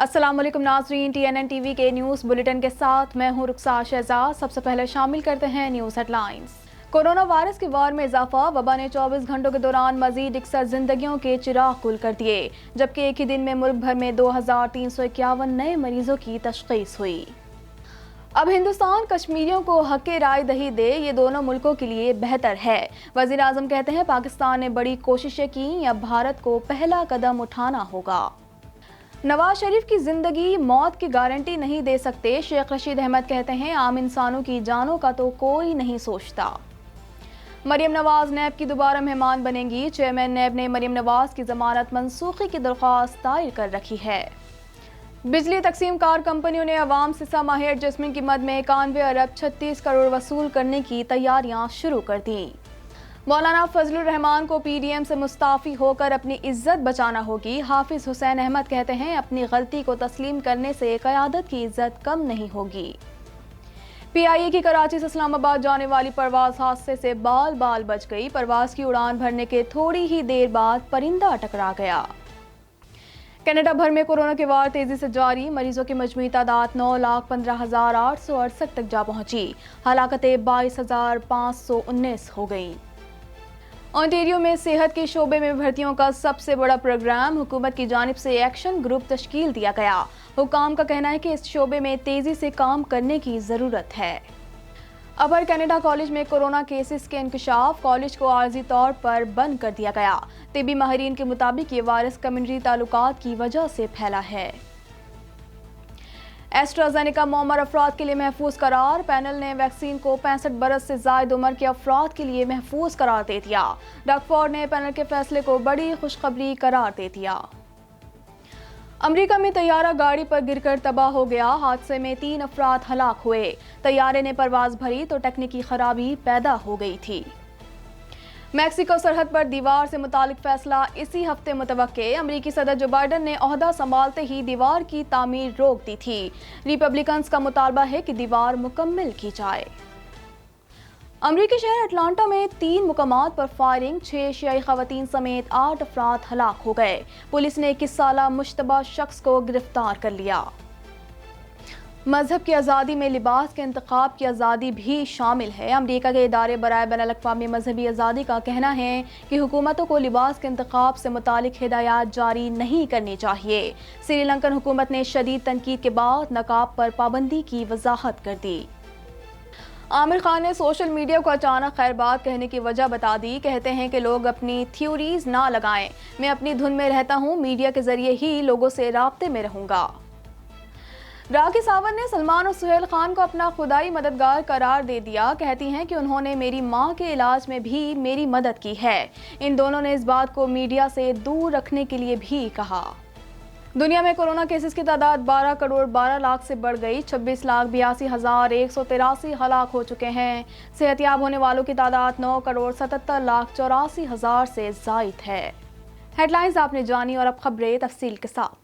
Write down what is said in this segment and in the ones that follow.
अस्सलाम वालेकुम नाज़रीन, TNN टीवी के न्यूज़ बुलेटिन के साथ मैं हूं रुखसार शहजाद। सबसे पहले शामिल करते हैं न्यूज़ हेडलाइंस। कोरोना वायरस की वार में इजाफा, वबा ने 24 घंटों के दौरान मजीद 61 जिंदगियों के चिराग गुल कर दिए, जबकि एक ही दिन में मुल्क भर में 2351 नए मरीजों की तशख़ीस हुई। अब हिंदुस्तान कश्मीरियों को हक़ राय दही दे, ये दोनों मुल्कों के लिए बेहतर है। वज़ीर आज़म कहते हैं पाकिस्तान ने बड़ी कोशिशें की, अब भारत को पहला कदम उठाना होगा। नवाज शरीफ की जिंदगी मौत की गारंटी नहीं दे सकते, शेख रशीद अहमद कहते हैं आम इंसानों की जानों का तो कोई नहीं सोचता। मरियम नवाज नैब की दोबारा मेहमान बनेंगी, चेयरमैन नैब ने मरियम नवाज की जमानत मनसूखी की दरख्वास्त दायर कर रखी है। बिजली तकसीम कार कंपनियों ने अवाम से 6 माह एडजस्टमेंट की मद में 91 अरब 36 करोड़ वसूल करने की तैयारियां शुरू कर दी। मौलाना फजलुर रहमान को PDM से मुस्ताफ़ी होकर अपनी इज्जत बचाना होगी, हाफिज हुसैन अहमद कहते हैं अपनी गलती को तस्लीम करने से क़यादत की इज्जत कम नहीं होगी। PIA की कराची से इस्लामाबाद जाने वाली परवाज हादसे से बाल बाल बच गई, परवाज की उड़ान भरने के थोड़ी ही देर बाद परिंदा टकरा गया। कनाडा भर में कोरोना की वार तेजी से जारी, मरीजों की मजमूई तादाद 9,15,868 तक जा पहुंची, हलाकतें 22,519 हो गई। ओंटारियो में सेहत के शोबे में भर्तियों का सबसे बड़ा प्रोग्राम, हुकूमत की जानिब से एक्शन ग्रुप तश्कील दिया गया। हुकाम का कहना है कि इस शोबे में तेजी से काम करने की ज़रूरत है। अपर कनाडा कॉलेज में कोरोना केसेस के इंकशाफ, कॉलेज को आर्जी तौर पर बंद कर दिया गया। तिबी माहिरीन के मुताबिक ये वायरस कम्युनिटी ताल्लुकात की वजह से फैला है। एस्ट्राजेनेका मौमर अफराद के लिए महफूज करार, पैनल ने वैक्सीन को 65 बरस से जायद उम्र के अफराद के लिए महफूज करार दे दिया। डॉक्फोर्ड ने पैनल के फैसले को बड़ी खुशखबरी करार दे दिया। अमेरिका में तैयारा गाड़ी पर गिरकर तबाह हो गया, हादसे में 3 अफराद हलाक हुए। तैयारे ने परवाज भरी तो तकनीकी खराबी पैदा हो गई थी। मैक्सिको सरहद पर दीवार से मुतालिक फैसला इसी हफ्ते मुतवक्के, अमरीकी सदर जो बाइडन ने ओहदा संभालते ही दीवार की तामीर रोक दी थी। रिपब्लिकन्स का मुतालबा है कि दीवार मुकम्मल की जाए। अमरीकी शहर अटलांटा में 3 मुकामात पर फायरिंग, 6 एशियाई खवातीन समेत 8 अफराद हलाक हो गए। पुलिस ने 21 साला मुश्तबा शख्स को गिरफ्तार कर लिया। मजहब की आज़ादी में लिबास के इंतखाब की आज़ादी भी शामिल है। अमरीका के इदारे बराए बैनुल-अक़वामी मजहबी आज़ादी का कहना है कि हुकूमतों को लिबास के इंतखाब से मुतालिक हिदायत जारी नहीं करनी चाहिए। श्रीलंकन हुकूमत ने शदीद तनकीद के बाद नकाब पर पाबंदी की वजाहत कर दी। आमिर खान ने सोशल मीडिया को अचानक खैरबाद कहने की वजह बता दी, कहते हैं कि लोग अपनी थ्योरीज ना लगाएं, मैं अपनी धुन में रहता हूँ, मीडिया के जरिए ही लोगों से राब्ते में रहूँगा। राखी सावंत ने सलमान और सुहेल खान को अपना खुदाई मददगार करार दे दिया, कहती हैं कि उन्होंने मेरी मां के इलाज में भी मेरी मदद की है। इन दोनों ने इस बात को मीडिया से दूर रखने के लिए भी कहा। दुनिया में कोरोना केसेस की तादाद 12 करोड़ 12 लाख से बढ़ गई, 26,82,183 हलाक हो चुके हैं। सेहतयाब होने वालों की तादाद 9 करोड़ 77,84,000 से जायद है। हेडलाइंस आपने जानी और अब खबरें तफसील के साथ।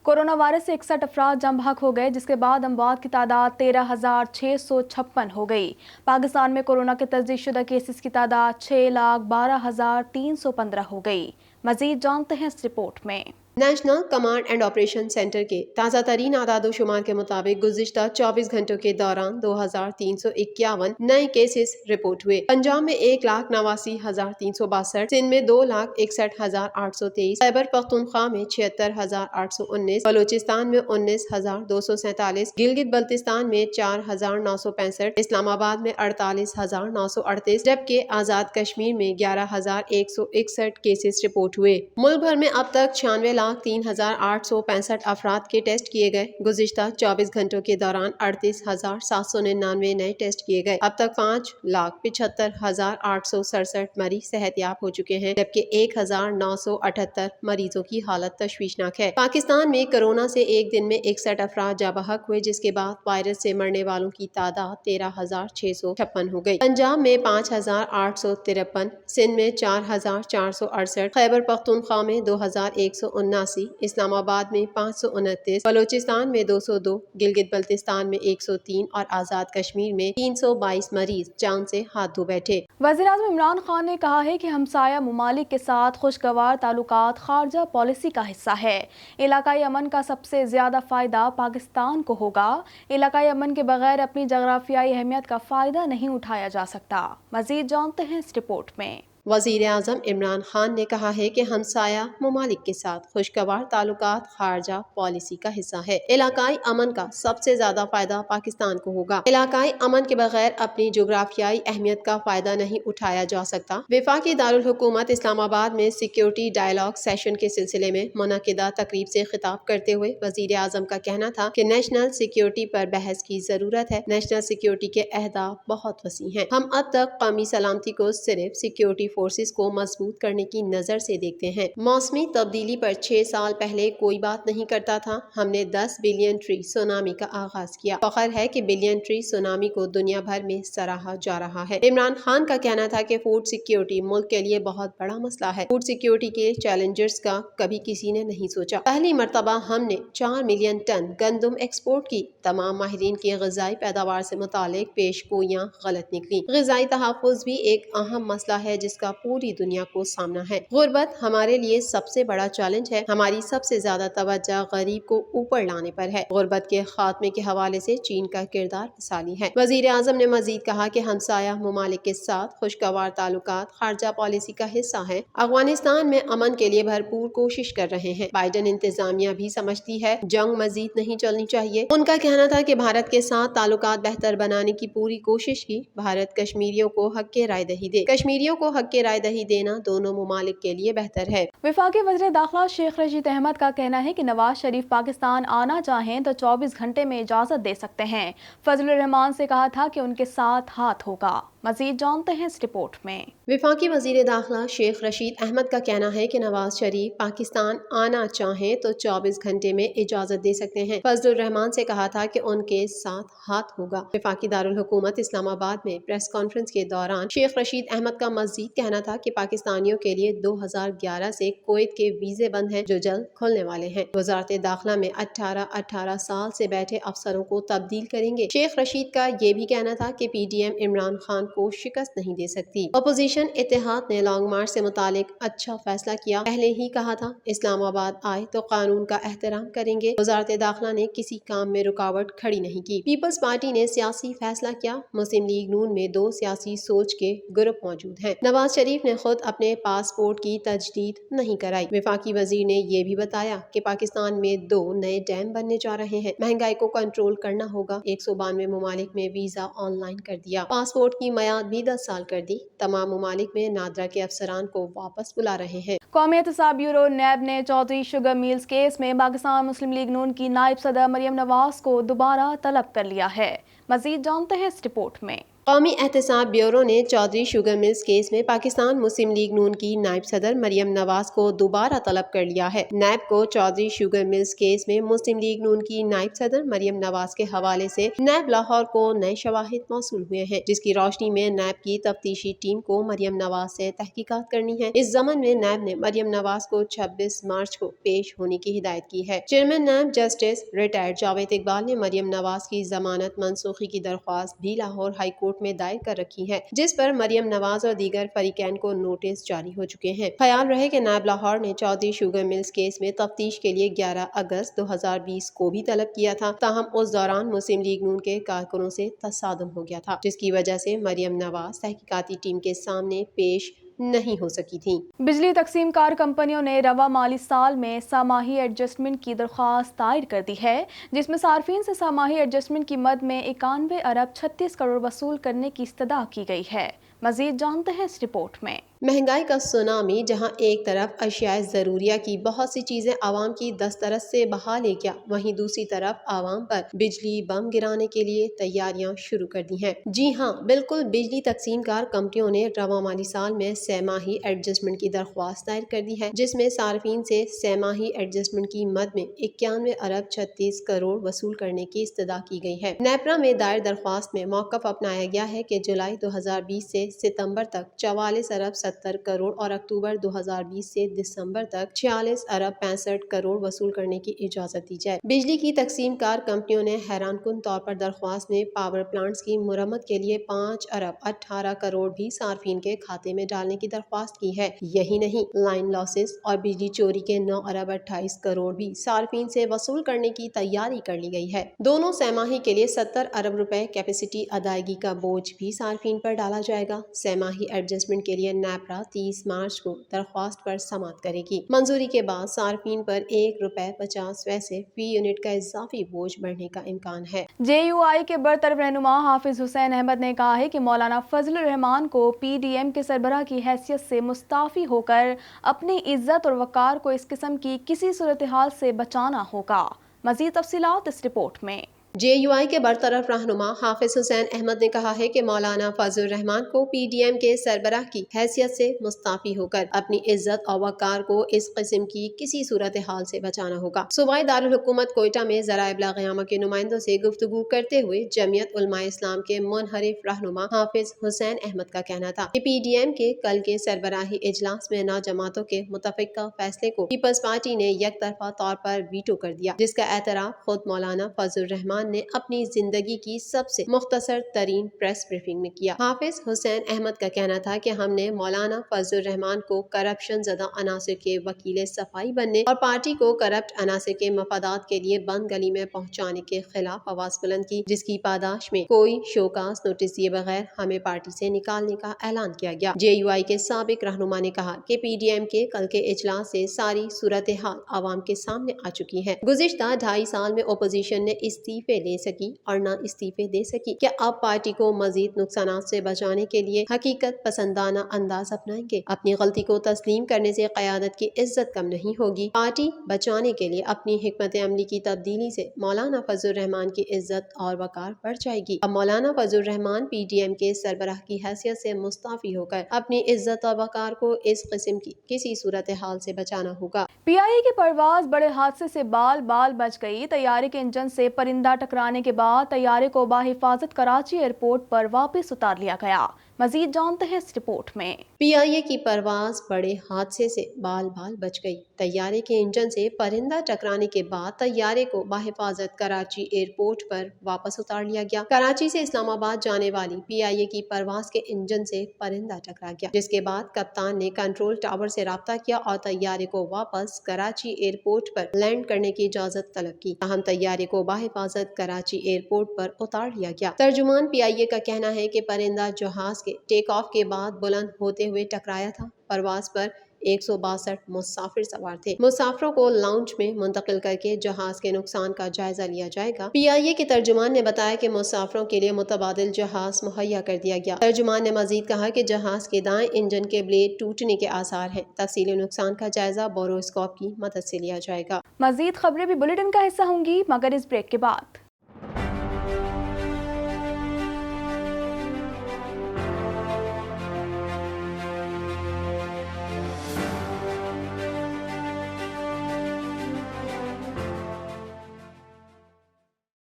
कोरोना वायरस से 61 अफराद जम बहक हो गए, जिसके बाद अमवात की तादाद 13,656 हो गई। पाकिस्तान में कोरोना के तस्दीकशुदा केसेस की तादाद 6,12,315 हो गई। मजीद जानते हैं इस रिपोर्ट में। National command and operation centre के ताज़ा तरीन आदादोशुमार के मुताबिक गुज़िश्ता 24 घंटों के दौरान 2,351 नए केसेस रिपोर्ट हुए। पंजाब में 1,89,362, सिंध में 2,61,823, खैबर पख्तूनख्वा में 76,819, बलोचिस्तान में 19,247, गिलगित बल्तिस्तान में 4,965, इस्लामाबाद में 48,938, जबकि आज़ाद कश्मीर में 11,161 केसेस रिपोर्ट हुए। मुल्क भर में अब तक 96 1,03,865 अफराद के टेस्ट किए गए। गुज़िश्ता 24 घंटों के दौरान 38,799 नए टेस्ट किए गए। अब तक 5,75,867 मरीज सेहतयाब हो चुके हैं, जबकि 1,978 मरीजों की हालत तशवीशनाक है। पाकिस्तान में कोरोना से एक दिन में 61 अफराद जाबहक हुए, जिसके बाद वायरस से मरने वालों की तादाद 13,656 हो गई। पंजाब में 5,853, सिंध में 4,468, खैबर पख्तूनख्वा में 2,179, इस्लामाबाद में 529, बलोचिस्तान में 202, गिलगित बल्तिस्तान में 103 और आज़ाद कश्मीर में 322 मरीज जान से हाथ धो बैठे। वज़ीर-ए-आज़म इमरान खान ने कहा है कि हमसाया ममालिक के साथ खुशगवार ताल्लुकात खारजा पॉलिसी का हिस्सा है। इलाकाई अमन का सबसे ज़्यादा फ़ायदा पाकिस्तान को होगा। इलाकाई अमन के बगैर अपनी जग़राफ़ियाई अहमियत का फ़ायदा नहीं उठाया जा सकता। मज़ीद जानते हैं इस रिपोर्ट में। वज़ीर आज़म इमरान खान ने कहा है कि हमसाया ममालिक के साथ खुशगवार ताल्लुकात खारजा पॉलिसी का हिस्सा है। इलाकाई अमन का सबसे ज्यादा फायदा पाकिस्तान को होगा। इलाकाई अमन के बगैर अपनी जोग्राफियाई अहमियत का फायदा नहीं उठाया जा सकता। वफाकी दारुल हुकूमत इस्लामाबाद में सिक्योरिटी डायलॉग सेशन के सिलसिले में मुनक़िदा तकरीब से खिताब करते हुए वज़ीर आज़म का कहना था कि नेशनल सिक्योरिटी पर बहस की जरूरत है। नेशनल सिक्योरिटी के अहदाफ बहुत वसी हैं। हम अब तक कौमी सलामती को सिर्फ सिक्योरिटी फोर्सेस को मजबूत करने की नजर से देखते हैं। मौसमी तब्दीली पर 6 साल पहले कोई बात नहीं करता था। हमने 10 बिलियन ट्री सुनामी का आगाज किया। फख्र है कि बिलियन ट्री सुनामी को दुनिया भर में सराहा जा रहा है। इमरान खान का कहना था कि फूड सिक्योरिटी मुल्क के लिए बहुत बड़ा मसला है। फूड सिक्योरिटी के चैलेंजर्स का कभी किसी ने नहीं सोचा। पहली मरतबा हमने 4 मिलियन टन गंदम एक्सपोर्ट की। तमाम माहिरीन की ग़िज़ाई पैदावार से मुतालिक पेशगोइयां गलत निकली। ग़िज़ाई तहफ़्फ़ुज़ भी एक अहम मसला है जिसका पूरी दुनिया को सामना है। गुर्बत हमारे लिए सबसे बड़ा चैलेंज है। हमारी सबसे ज्यादा तवज्जो गरीब को ऊपर लाने पर है। गुर्बत के खात्मे के हवाले से चीन का किरदार मिसाली है। वज़ीर आज़म ने मजीद कहा कि हमसाया ममालिक के साथ खुशगवार ताल्लुकात खारजा पॉलिसी का हिस्सा है। अफगानिस्तान में अमन के लिए भरपूर कोशिश कर रहे हैं। बाइडन इंतजामिया भी समझती है जंग मजीद नहीं चलनी चाहिए। उनका कहना था कि भारत के साथ ताल्लुकात बेहतर बनाने की पूरी कोशिश की। भारत कश्मीरियों को हक के राय दही दे। कश्मीरियों को हक के राय दही देना दोनों ममालिक के लिए बेहतर है। वफाकी वज़ीर दाखिला शेख रशीद अहमद का कहना है कि नवाज शरीफ पाकिस्तान आना चाहें तो 24 घंटे में इजाज़त दे सकते हैं। फजलुर रहमान से कहा था कि उनके साथ हाथ होगा। मजीद जानते हैं इस रिपोर्ट में। वफाकी वज़ीर दाखिला शेख रशीद अहमद का कहना है कि नवाज शरीफ पाकिस्तान आना चाहें तो 24 घंटे में इजाज़त दे सकते हैं। फजलुर रहमान से कहा था कि उनके साथ हाथ होगा। वफाकी दारुल हुकूमत इस्लामाबाद में प्रेस कॉन्फ्रेंस के दौरान शेख रशीद अहमद का मजीद कहना था कि पाकिस्तानियों के लिए 2011 से कुवैत के वीज़े बंद हैं जो जल्द खुलने वाले हैं। वज़ारत दाखिला में 18 साल से बैठे अफसरों को तब्दील करेंगे। शेख रशीद का ये भी कहना था कि PDM इमरान खान को शिकस्त नहीं दे सकती। अपोजिशन इत्तेहाद ने लॉन्ग मार्च से मुतालिक अच्छा फैसला किया। पहले ही कहा था इस्लामाबाद आए तो कानून का एहतराम करेंगे। वज़ारत दाखिला ने किसी काम में रुकावट खड़ी नहीं की। पीपल्स पार्टी ने सियासी फैसला किया। मुस्लिम लीग नून में 2 सियासी सोच के ग्रुप मौजूद हैं। नवाज शरीफ ने खुद अपने पासपोर्ट की तजदीद नहीं कराई। वफाकी वजीर ने ये भी बताया कि पाकिस्तान में 2 नए डैम बनने जा रहे हैं। महंगाई को कंट्रोल करना होगा। 192 ममालिक में वीजा ऑनलाइन कर दिया। पासपोर्ट की मियाद भी 10 साल कर दी। तमाम ममालिक में नादरा के अफसरान को वापस बुला रहे हैं। कौमी एहतसाब ब्यूरो नैब ने चौधरी शुगर मिल्स केस में पाकिस्तान मुस्लिम लीग नून की नायब सदर मरियम नवाज को दोबारा तलब कर लिया है। मजीद जानते हैं इस रिपोर्ट में। कौमी एहतसाब ब्यूरो ने चौधरी शुगर मिल्स केस में पाकिस्तान मुस्लिम लीग नून की नायब सदर मरियम नवाज को दोबारा तलब कर लिया है। नैब को चौधरी शुगर मिल्स केस में मुस्लिम लीग नून की नायब सदर मरियम नवाज के हवाले से नैब लाहौर को नए शवाहिद मौसूल हुए हैं, जिसकी रोशनी में नैब की तफ्तीशी टीम को मरियम नवाज से तहकीकात करनी है। इस ज़मन में नैब ने मरियम नवाज को 26 मार्च को पेश होने की हिदायत की है। Chairman NAB justice retired Javed Iqbal ने मरियम नवाज की जमानत मनसूखी की दरख्वास्त भी लाहौर हाई कोर्ट में दायर कर रखी है, जिस पर मरियम नवाज और दीगर फरीकैन को नोटिस जारी हो चुके हैं। ख्याल रहे कि नैब लाहौर ने चौधरी शुगर मिल्स केस में तफ्तीश के लिए 11 अगस्त 2020 को भी तलब किया था। ताहम उस दौरान मुस्लिम लीग नून के कारकुनों से तसादुम हो गया था, जिसकी वजह से मरियम नवाज तहकीकाती टीम के सामने पेश नहीं हो सकी थी। बिजली तकसीम कार कंपनियों ने रवा माली साल में सामाही एडजस्टमेंट की दरख्वास्त दायर कर दी है, जिसमें सार्फिन से सामाही एडजस्टमेंट की मद में 91 अरब 36 करोड़ वसूल करने की इस्तदा की गई है। मजीद जानते हैं इस रिपोर्ट में। महंगाई का सुनामी जहां एक तरफ अशियाए ज़रूरिया की बहुत सी चीज़ें आवाम की दस्तरस से बहा ले गया, वहीं दूसरी तरफ आवाम पर बिजली बम गिराने के लिए तैयारियां शुरू कर दी हैं। जी हां, बिल्कुल, बिजली तकसीमकार कंपनियों ने रवा माली साल में सहमाही एडजस्टमेंट की दरख्वास्त दायर कर दी है, जिसमें सार्फिन से सहमाही एडजस्टमेंट की मद में 91 अरब 36 करोड़ वसूल करने की इस्तदा की गई है। नेपरा में दायर दरख्वास्त में मौक़िफ़ अपनाया गया है कि जुलाई 2020 से सितम्बर तक 44 अरब 70 करोड़ और अक्टूबर 2020 से दिसंबर तक 46 अरब 65 करोड़ वसूल करने की इजाजत दी जाए। बिजली की तकसीम कार कंपनियों ने हैरानकुन तौर पर दरख्वास्त में पावर प्लांट्स की मुरम्मत के लिए 5 अरब 18 करोड़ भी सार्फिन के खाते में डालने की दरख्वास्त की है। यही नहीं, लाइन लॉसेस और बिजली चोरी के 9 अरब 28 करोड़ भी सार्फिन से वसूल करने की तैयारी कर ली गई है। दोनों सहमाही के लिए 70 अरब रुपए कैपेसिटी अदायगी का बोझ भी सार्फिन पर डाला जाएगा। सहमाही एडजस्टमेंट के लिए नेपरा 30 मार्च को दरख्वास्त पर समाअत करेगी। मंजूरी के बाद सार्फिन पर ₹1.50 पैसे फी यूनिट का इजाफी बोझ बढ़ने का इम्कान है। JUI के बरतरफ रहनुमा हाफिज हुसैन अहमद ने कहा है कि मौलाना फजल रहमान को PDM के सरबराह की हैसियत से मुस्ताफी होकर अपनी इज्जत और वकार को इस किस्म की किसी सूरत हाल से बचाना होगा। मजीद तफसीलात इस रिपोर्ट में। JUI के बरतरफ रहनुमा हाफिज हुसैन अहमद ने कहा है कि मौलाना फजल रहमान को PDM के सरबराह की हैसियत से मुस्ताफी होकर अपनी इज्जत और वकार को इस किस्म की किसी सूरत हाल से बचाना होगा। सूबाई दारुल हुकूमत कोयटा में ज़राए इब्लाग क़यामत के नुमाइंदों से गुफ्तगू करते हुए जमीयत उलमाए इस्लाम के मुनहरिफ रहनुमा हाफिज हुसैन अहमद का कहना था कि PDM के कल के सरबराही इजलास में नौ जमातों के मुतफ़िक़ा फैसले को पीपल्स पार्टी ने यकतरफा तौर पर वीटो कर दिया, जिसका एतराफ़ खुद मौलाना फजल रहमान ने अपनी जिंदगी की सबसे मुख्तसर तरीन प्रेस ब्रीफिंग में किया। हाफिज हुसैन अहमद का कहना था कि हमने मौलाना फजल रहमान को करप्शन ज़दा अनासर के वकील सफाई बनने और पार्टी को करप्ट अनासर के मफादात के लिए बंद गली में पहुंचाने के खिलाफ आवाज बुलंद की, जिसकी पादाश में कोई शोकास नोटिस दिए बगैर हमें पार्टी से निकालने का ऐलान किया गया। JUI के साबिक रहनुमा ने कहा कि PDM के कल के इजलास से सारी सूरत हाल आवाम के सामने आ चुकी है। गुज़िश्ता 2.5 साल में अपोजिशन ने इस्तीफे ले सकी और न इस्तीफे दे सकी। क्या अब पार्टी को मजीद नुकसान से बचाने के लिए हकीकत पसंदाना अंदाज अपनाएंगे? अपनी गलती को तस्लीम करने से क़यादत की इज्जत कम नहीं होगी। पार्टी बचाने के लिए अपनी हिकमत अमली की तब्दीली से मौलाना फजल रहमान की इज्जत और वकार बढ़ जाएगी। अब मौलाना फजल रहमान PDM के सरबराह की हैसियत से मुस्ताफी होकर अपनी इज्जत और वकार को इस किस्म की किसी सूरत हाल से बचाना होगा। PIA की परवाज बड़े हादसे से बाल बाल बच गई। तैयारे के इंजन से परिंदा टकराने के बाद तैयारे को बाहिफाजत कराची एयरपोर्ट पर वापस उतार लिया गया। मजीद जानते हैं इस रिपोर्ट में। PIA की परवाज बड़े हादसे से बाल बाल बच गई। तैयारे के इंजन से परिंदा टकराने के बाद तैयारे को बाहिफाजत कराची एयरपोर्ट पर वापस उतार लिया गया। कराची से इस्लामाबाद जाने वाली PIA की परवाज के इंजन से परिंदा टकरा गया, जिसके बाद कप्तान ने कंट्रोल टावर से राब्ता किया और तैयारे को वापस कराची एयरपोर्ट पर लैंड करने की इजाजत तलब की। ताहम तैयारे को बाहिफाजत कराची एयरपोर्ट पर उतार लिया गया। तर्जुमान PIA का कहना है कि परिंदा जहाज के टेक ऑफ के बाद बुलंद होते हुए टकराया था। परवाज पर 162 मुसाफिर सवार थे। मुसाफिरों को लाउंज में मुंतकिल करके जहाज के नुकसान का जायजा लिया जाएगा। PIA के तर्जुमान ने बताया कि मुसाफिरों के लिए मुतबादिल जहाज मुहैया कर दिया गया। तर्जुमान ने मजीद कहा कि जहाज के दाएं इंजन के ब्लेड टूटने के आसार हैं। तफसीली नुकसान का जायजा बोरोस्कोप की मदद से लिया जाएगा। मजीद खबरें भी बुलेटिन का हिस्सा होंगी, मगर इस ब्रेक के बाद।